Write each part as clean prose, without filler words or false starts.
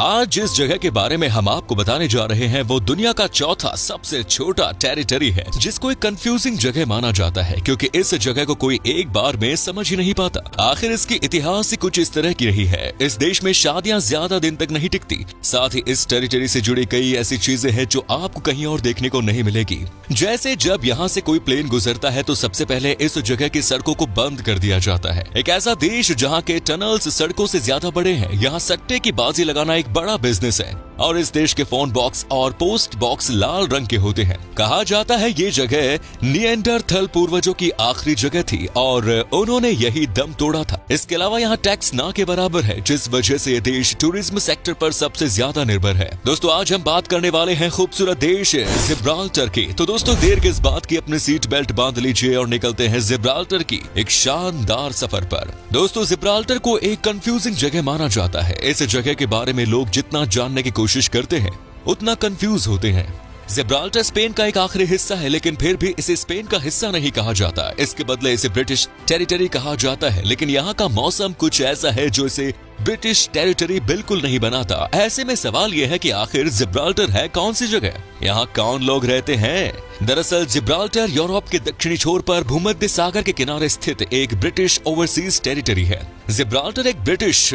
आज जिस जगह के बारे में हम आपको बताने जा रहे हैं वो दुनिया का चौथा सबसे छोटा टेरिटरी है, जिसको एक कंफ्यूजिंग जगह माना जाता है क्योंकि इस जगह को कोई एक बार में समझ ही नहीं पाता। आखिर इसकी इतिहास ही कुछ इस तरह की रही है। इस देश में शादियां ज्यादा दिन तक नहीं टिकती। साथ ही इस टेरिटरी से जुड़ी कई ऐसी चीजें हैं जो आपको कहीं और देखने को नहीं मिलेगी। जैसे जब यहाँ से कोई प्लेन गुजरता है तो सबसे पहले इस जगह की सड़कों को बंद कर दिया जाता है। एक ऐसा देश जहाँ के टनल्स सड़कों से ज्यादा बड़े हैं, यहाँ सट्टे की बाजी लगाना एक बड़ा बिजनेस है और इस देश के फोन बॉक्स और पोस्ट बॉक्स लाल रंग के होते हैं। कहा जाता है ये जगह निएंडरथल पूर्वजों की आखिरी जगह थी और उन्होंने यही दम तोड़ा था। इसके अलावा यहाँ टैक्स ना के बराबर है, जिस वजह से ये देश टूरिज्म सेक्टर पर सबसे ज्यादा निर्भर है। दोस्तों आज हम बात करने वाले हैं खूबसूरत देश जिब्राल्टर की। तो दोस्तों देर किस बात की, अपने सीट बेल्ट बांध लीजिए और निकलते हैं जिब्राल्टर की एक शानदार सफर पर। दोस्तों जिब्राल्टर को एक कंफ्यूजिंग जगह माना जाता है। इस जगह के बारे में लोग जितना जानने की कोशिश करते हैं उतना कंफ्यूज होते हैं। जिब्राल्टर स्पेन का एक आखिरी हिस्सा है, लेकिन फिर भी इसे स्पेन का हिस्सा नहीं कहा जाता। इसके बदले इसे ब्रिटिश टेरिटरी कहा जाता है। लेकिन यहाँ का मौसम कुछ ऐसा है जो इसे ब्रिटिश टेरिटरी बिल्कुल नहीं बनाता। ऐसे में सवाल यह है कि आखिर जिब्राल्टर है कौन सी जगह, यहाँ कौन लोग रहते हैं। दरअसल जिब्राल्टर यूरोप के दक्षिणी छोर पर भूमध्य सागर के किनारे स्थित एक ब्रिटिश ओवरसीज टेरिटरी है। जिब्राल्टर एक ब्रिटिश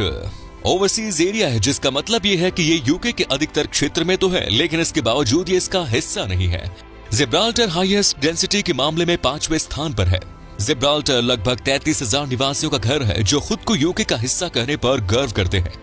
ओवरसीज एरिया है, जिसका मतलब ये है कि ये यूके के अधिकतर क्षेत्र में तो है, लेकिन इसके बावजूद ये इसका हिस्सा नहीं है। जिब्राल्टर हाईएस्ट डेंसिटी के मामले में 5वें स्थान पर है। जिब्राल्टर लगभग 33,000 निवासियों का घर है जो खुद को यूके का हिस्सा कहने पर गर्व करते हैं।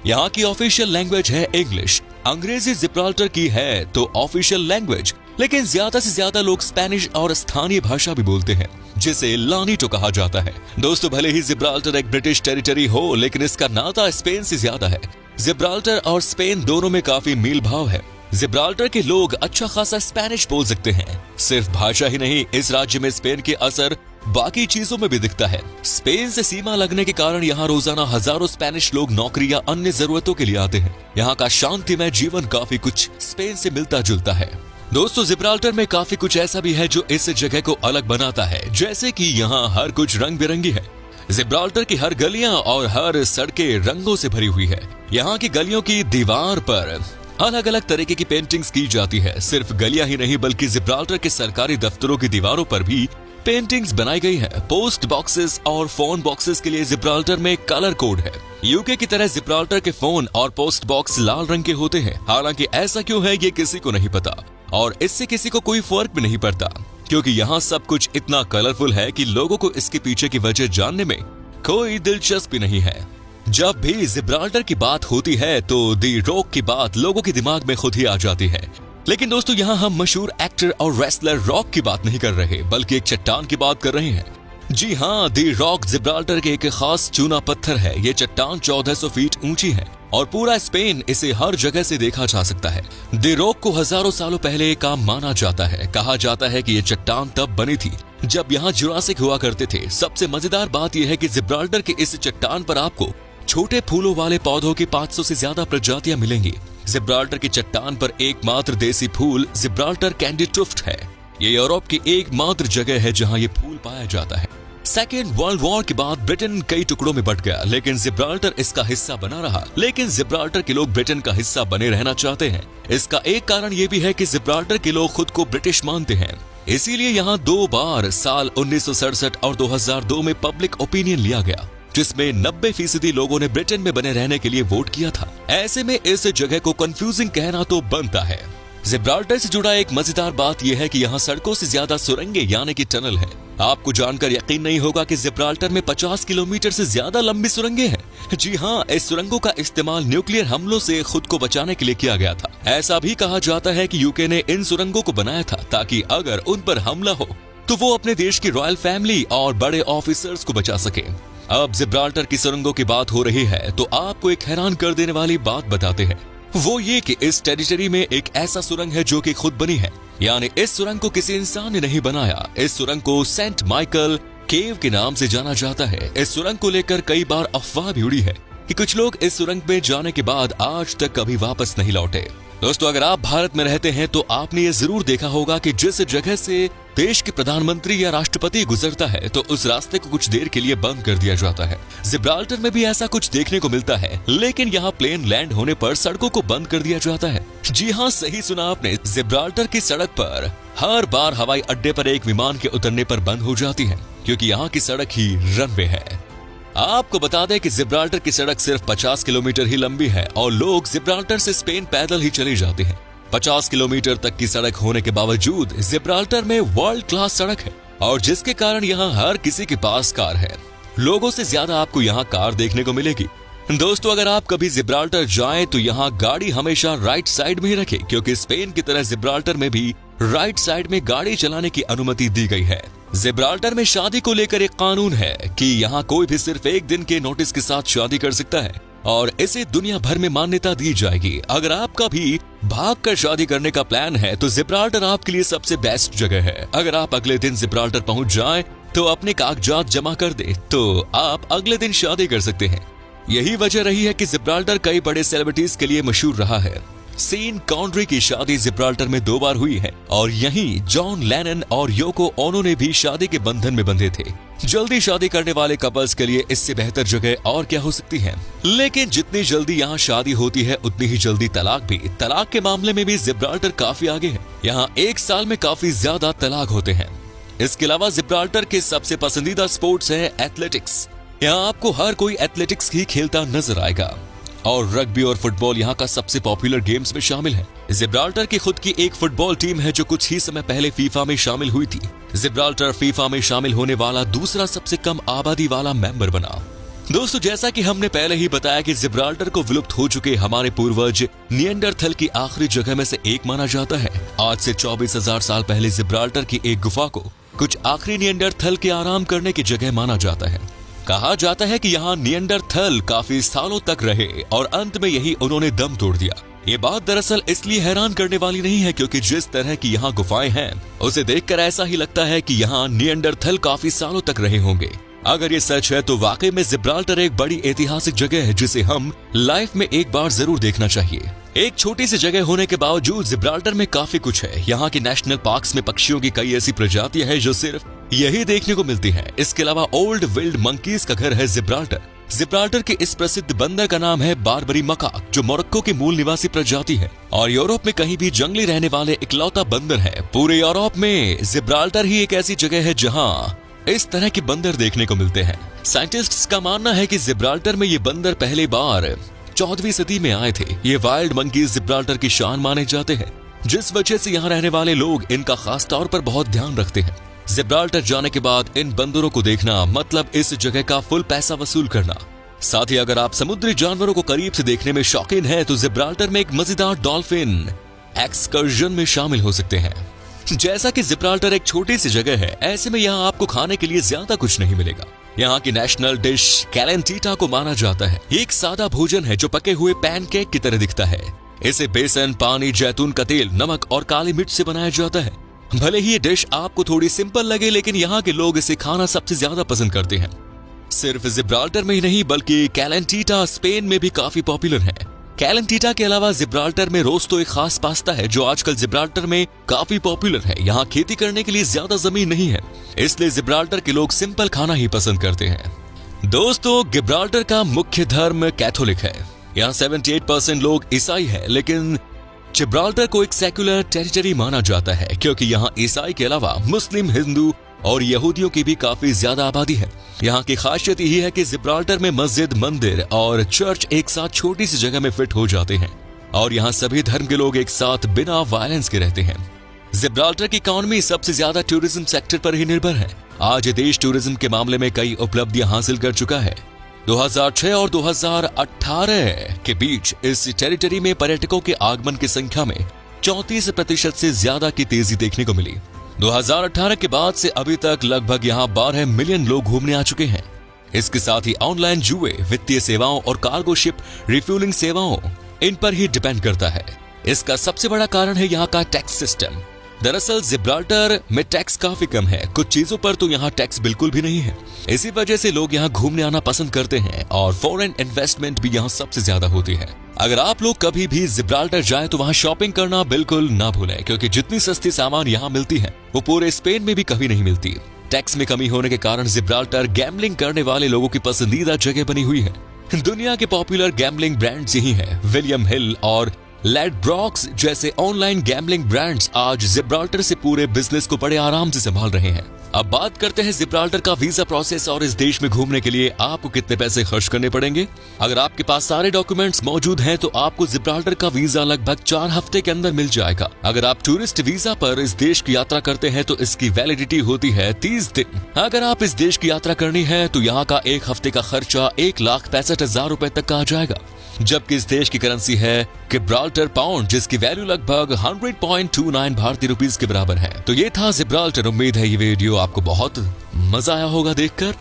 यहाँ की ऑफिशियल लैंग्वेज है इंग्लिश। अंग्रेजी जिब्राल्टर की है तो ऑफिशियल लैंग्वेज, लेकिन ज्यादा से ज्यादा लोग स्पेनिश और स्थानीय भाषा भी बोलते हैं, जिसे लानीटो कहा जाता है। दोस्तों भले ही जिब्राल्टर एक ब्रिटिश टेरिटरी हो, लेकिन इसका नाता स्पेन से ज्यादा है। जिब्राल्टर और स्पेन दोनों में काफी मील भाव है। जिब्राल्टर के लोग अच्छा खासा स्पेनिश बोल सकते हैं। सिर्फ भाषा ही नहीं, इस राज्य में स्पेन के असर बाकी चीजों में भी दिखता है। स्पेन से सीमा लगने के कारण यहाँ रोजाना हजारों स्पेनिश लोग नौकरी या अन्य जरूरतों के लिए आते हैं। यहाँ का शांतिमय जीवन काफी कुछ स्पेन से मिलता जुलता है। दोस्तों जिब्राल्टर में काफी कुछ ऐसा भी है जो इस जगह को अलग बनाता है, जैसे कि यहाँ हर कुछ रंग बिरंगी है। जिब्राल्टर की हर गलियां और हर सड़कें रंगों से भरी हुई है। यहाँ की गलियों की दीवार पर अलग अलग तरीके की पेंटिंग्स की जाती है। सिर्फ गलियां ही नहीं बल्कि जिब्राल्टर के सरकारी दफ्तरों की दीवारों पर भी पेंटिंग्स बनाई गई है। पोस्ट बॉक्सेस और फोन बॉक्सेस के लिए जिब्राल्टर में कलर कोड है। यूके की तरह जिब्राल्टर के फोन और पोस्ट बॉक्स लाल रंग के होते हैं। हालांकि ऐसा क्यों है ये किसी को नहीं पता और इससे किसी को कोई फर्क भी नहीं पड़ता, क्योंकि यहाँ सब कुछ इतना कलरफुल है कि लोगों को इसके पीछे की वजह जानने में कोई दिलचस्पी नहीं है। जब भी जिब्राल्टर की बात होती है तो दी रॉक की बात लोगों के दिमाग में खुद ही आ जाती है। लेकिन दोस्तों यहाँ हम मशहूर एक्टर और रेसलर रॉक की बात नहीं कर रहे, बल्कि एक चट्टान की बात कर रहे हैं। जी हाँ, दी रॉक जिब्राल्टर के एक खास चूना पत्थर है। ये चट्टान 1400 फीट ऊंची है और पूरा स्पेन इसे हर जगह से देखा जा सकता है। दी रॉक को हजारों सालों पहले एक काम माना जाता है। कहा जाता है कि ये चट्टान तब बनी थी जब यहाँ जुरासिक हुआ करते थे। सबसे मजेदार बात यह है कि जिब्राल्टर के इस चट्टान पर आपको छोटे फूलों वाले पौधों की 500 से ज्यादा प्रजातियां मिलेंगी। जिब्राल्टर की चट्टान पर एकमात्र देसी फूल जिब्राल्टर कैंडी टुफ्ट है। ये यूरोप की एकमात्र जगह है जहां ये फूल पाया जाता है। सेकेंड वर्ल्ड वॉर के बाद ब्रिटेन कई टुकड़ों में बंट गया, लेकिन जिब्राल्टर इसका हिस्सा बना रहा। लेकिन जिब्राल्टर के लोग ब्रिटेन का हिस्सा बने रहना चाहते हैं। इसका एक कारण ये भी है कि जिब्राल्टर के लोग खुद को ब्रिटिश मानते हैं। इसीलिए यहाँ 2 बार साल 1967 और 2002 में पब्लिक ओपिनियन लिया गया, जिसमें 90% लोगों ने ब्रिटेन में बने रहने के लिए वोट किया था। ऐसे में इस जगह को कंफ्यूजिंग कहना तो बनता है। जिब्राल्टर से जुड़ा एक मजेदार बात यह है कि यहाँ सड़कों से ज्यादा सुरंगें यानी कि टनल है। आपको जानकर यकीन नहीं होगा कि जिब्राल्टर में 50 किलोमीटर से ज्यादा लंबी सुरंगें हैं। जी हाँ, इस सुरंगों का इस्तेमाल न्यूक्लियर हमलों से खुद को बचाने के लिए किया गया था। ऐसा भी कहा जाता है कि यूके ने इन सुरंगों को बनाया था ताकि अगर उन पर हमला हो तो वो अपने देश की रॉयल फैमिली और बड़े ऑफिसर्स को बचा सके। अब जिब्राल्टर की सुरंगों की बात हो रही है तो आपको एक हैरान कर देने वाली बात बताते हैं। वो ये कि इस टेरिटरी में एक ऐसा सुरंग है जो कि खुद बनी है, यानी इस सुरंग को किसी इंसान ने नहीं बनाया। इस सुरंग को सेंट माइकल केव के नाम से जाना जाता है। इस सुरंग को लेकर कई बार अफवाह भी उड़ी है कि कुछ लोग इस सुरंग में जाने के बाद आज तक कभी वापस नहीं लौटे। दोस्तों, अगर आप भारत में रहते हैं तो आपने ये जरूर देखा होगा कि जिस जगह से देश के प्रधानमंत्री या राष्ट्रपति गुजरता है तो उस रास्ते को कुछ देर के लिए बंद कर दिया जाता है। जिब्राल्टर में भी ऐसा कुछ देखने को मिलता है, लेकिन यहाँ प्लेन लैंड होने पर सड़कों को बंद कर दिया जाता है। जी हाँ, सही सुना आपने, जिब्राल्टर की सड़क पर हर बार हवाई अड्डे पर एक विमान के उतरने पर बंद हो जाती है, क्योंकि यहाँ की सड़क ही रनवे है। आपको बता दें कि जिब्राल्टर की सड़क सिर्फ 50 किलोमीटर ही लंबी है और लोग जिब्राल्टर से स्पेन पैदल ही चले जाते हैं। 50 किलोमीटर तक की सड़क होने के बावजूद जिब्राल्टर में वर्ल्ड क्लास सड़क है और जिसके कारण यहाँ हर किसी के पास कार है। लोगों से ज्यादा आपको यहाँ कार देखने को मिलेगी। दोस्तों, अगर आप कभी जिब्राल्टर जाएं तो यहाँ गाड़ी हमेशा राइट साइड में ही रखें, क्योंकि स्पेन की तरह जिब्राल्टर में भी राइट साइड में गाड़ी चलाने की अनुमति दी गई है। जिब्राल्टर में शादी को लेकर एक कानून है कि यहाँ कोई भी सिर्फ एक दिन के नोटिस के साथ शादी कर सकता है और इसे दुनिया भर में मान्यता दी जाएगी। अगर आपका भी भागकर शादी करने का प्लान है तो जिब्राल्टर आपके लिए सबसे बेस्ट जगह है। अगर आप अगले दिन जिब्राल्टर पहुंच जाएं तो अपने कागजात जमा कर दे तो आप अगले दिन शादी कर सकते हैं। यही वजह रही है कि जिब्राल्टर कई बड़े सेलिब्रिटीज के लिए मशहूर रहा है। सीन कॉन्ड्री की शादी जिब्राल्टर में 2 बार हुई है और यहीं जॉन लेनन और योको ओनो ने भी शादी के बंधन में बंधे थे। जल्दी शादी करने वाले कपल्स के लिए इससे बेहतर जगह और क्या हो सकती है। लेकिन जितनी जल्दी यहाँ शादी होती है उतनी ही जल्दी तलाक भी। तलाक के मामले में भी जिब्राल्टर काफी आगे है। यहाँ 1 साल में काफी ज्यादा तलाक होते हैं। इसके अलावा जिब्राल्टर के सबसे पसंदीदा स्पोर्ट्स है एथलेटिक्स। यहाँ आपको हर कोई एथलेटिक्स ही खेलता नजर आएगा और रग्बी और फुटबॉल यहाँ का सबसे पॉपुलर गेम्स में शामिल है। जिब्राल्टर की खुद की एक फुटबॉल टीम है जो कुछ ही समय पहले फीफा में शामिल हुई थी। जिब्राल्टर फीफा में शामिल होने वाला दूसरा सबसे कम आबादी वाला मेंबर बना। दोस्तों, जैसा कि हमने पहले ही बताया कि जिब्राल्टर को विलुप्त हो चुके हमारे पूर्वज निएंडरथल की आखिरी जगह में से एक माना जाता है। आज से 24,000 साल पहले जिब्राल्टर की एक गुफा को कुछ आखिरी निएंडरथल के आराम करने की जगह माना जाता है। कहा जाता है कि यहाँ निएंडरथल काफी सालों तक रहे और अंत में यही उन्होंने दम तोड़ दिया। ये बात दरअसल इसलिए हैरान करने वाली नहीं है क्योंकि जिस तरह की यहाँ गुफाएं हैं उसे देखकर ऐसा ही लगता है कि यहाँ निएंडरथल काफी सालों तक रहे होंगे। अगर ये सच है तो वाकई में जिब्राल्टर एक बड़ी ऐतिहासिक जगह है जिसे हम लाइफ में एक बार जरूर देखना चाहिए। एक छोटी सी जगह होने के बावजूद जिब्राल्टर में काफी कुछ है। यहाँ के नेशनल पार्क्स में पक्षियों की कई ऐसी प्रजातियां हैं जो सिर्फ यही देखने को मिलती हैं। इसके अलावा ओल्ड विल्ड मंकीज का घर है जिब्राल्टर। जिब्राल्टर के इस प्रसिद्ध बंदर का नाम है बारबरी मकाक, जो मोरक्को की मूल निवासी प्रजाति है और यूरोप में कहीं भी जंगली रहने वाले इकलौता बंदर है। पूरे यूरोप में जिब्राल्टर ही एक ऐसी जगह है जहाँ इस तरह के बंदर देखने को मिलते हैं। साइंटिस्ट्स का मानना है कि जिब्राल्टर में ये बंदर पहली बार 14वीं सदी में आए थे। ये वाइल्ड मंकीज जिब्राल्टर की शान माने जाते हैं, जिस वजह से यहाँ रहने वाले लोग इनका खास तौर पर बहुत ध्यान रखते हैं। जिब्राल्टर जाने के बाद इन बंदरों को देखना मतलब इस जगह का फुल पैसा वसूल करना। साथ ही अगर आप समुद्री जानवरों को करीब से देखने में शौकीन हैं तो जिब्राल्टर में एक मजेदार डॉल्फिन एक्सकर्जन में शामिल हो सकते हैं। जैसा कि जिब्राल्टर एक छोटी सी जगह है, ऐसे में यहाँ आपको खाने के लिए ज्यादा कुछ नहीं मिलेगा। यहाँ की नेशनल डिश कैलेंटीटा को माना जाता है। एक सादा भोजन है जो पके हुए पैनकेक की तरह दिखता है। इसे बेसन, पानी, जैतून का तेल, नमक और काली मिर्च से बनाया जाता है। भले ही ये डिश आपको थोड़ी सिंपल लगे, लेकिन यहाँ के लोग इसे खाना सबसे ज्यादा पसंद करते हैं। सिर्फ जिब्राल्टर में ही नहीं बल्कि कैलेंटीटा स्पेन में भी काफी पॉपुलर है। कैलेंटीटा के अलावा जिब्राल्टर में रोस्टो एक खास पास्ता है जो आजकल जिब्राल्टर में काफी पॉपुलर है। यहाँ खेती करने के लिए ज्यादा जमीन नहीं है, इसलिए जिब्राल्टर के लोग सिंपल खाना ही पसंद करते हैं। दोस्तों, जिब्राल्टर का मुख्य धर्म कैथोलिक है। यहाँ 78% लोग ईसाई है, लेकिन जिब्राल्टर को एक सेक्युलर टेरिटरी माना जाता है क्योंकि यहाँ ईसाई के अलावा मुस्लिम, हिंदू और यहूदियों की भी काफी ज्यादा आबादी है। यहाँ की खासियत यही है कि जिब्राल्टर में मस्जिद, मंदिर और चर्च एक साथ छोटी सी जगह में फिट हो जाते हैं और यहाँ सभी धर्म के लोग एक साथ बिना वायलेंस के रहते हैं। जिब्राल्टर की इकोनॉमी सबसे ज्यादा टूरिज्म सेक्टर पर ही निर्भर है। आज ये देश टूरिज्म के मामले में कई उपलब्धियां हासिल कर चुका है। 2006 और 2018 के बीच इस टेरिटरी में पर्यटकों के आगमन की संख्या में 34% से ज्यादा की तेजी देखने को मिली। 2018 के बाद से अभी तक लगभग यहाँ 12 मिलियन लोग घूमने आ चुके हैं। इसके साथ ही ऑनलाइन जुए, वित्तीय सेवाओं और कार्गो शिप रिफ्यूलिंग सेवाओं इन पर ही डिपेंड करता है। इसका सबसे बड़ा कारण है यहाँ का टैक्स सिस्टम। दरअसल जिब्राल्टर में टैक्स काफी कम है, कुछ चीजों पर तो यहाँ टैक्स बिल्कुल भी नहीं है। इसी वजह से लोग यहाँ घूमने आना पसंद करते हैं और फॉरेन इन्वेस्टमेंट भी यहाँ सबसे ज्यादा होती है। अगर आप लोग कभी भी जिब्राल्टर जाएं तो वहाँ शॉपिंग करना बिल्कुल ना भूलें, क्योंकि जितनी सस्ती सामान यहाँ मिलती है वो पूरे स्पेन में भी कभी नहीं मिलती। टैक्स में कमी होने के कारण जिब्राल्टर गैम्बलिंग करने वाले लोगों की पसंदीदा जगह बनी हुई है। दुनिया के पॉपुलर गैम्बलिंग ब्रांड्स यही हैं। विलियम हिल और लैडब्रॉक्स जैसे ऑनलाइन गैम्बलिंग ब्रांड्स आज जिब्राल्टर से पूरे बिजनेस को बड़े आराम से संभाल रहे हैं। अब बात करते हैं जिब्राल्टर का वीजा प्रोसेस और इस देश में घूमने के लिए आपको कितने पैसे खर्च करने पड़ेंगे। अगर आपके पास सारे डॉक्यूमेंट्स मौजूद हैं तो आपको जिब्राल्टर का वीजा लगभग 4 हफ्ते के अंदर मिल जाएगा। अगर आप टूरिस्ट वीजा पर इस देश की यात्रा करते हैं तो इसकी वैलिडिटी होती है 30 दिन। अगर आप इस देश की यात्रा करनी है तो यहाँ का 1 हफ्ते का खर्चा 1,65,000 रुपए तक का आ जाएगा। जबकि इस देश की करेंसी है जिब्राल्टर पाउंड, जिसकी वैल्यू लगभग 100.29 भारतीय रुपीस के बराबर है। तो ये था जिब्राल्टर। उम्मीद है ये वीडियो आपको बहुत मजा आया होगा देखकर।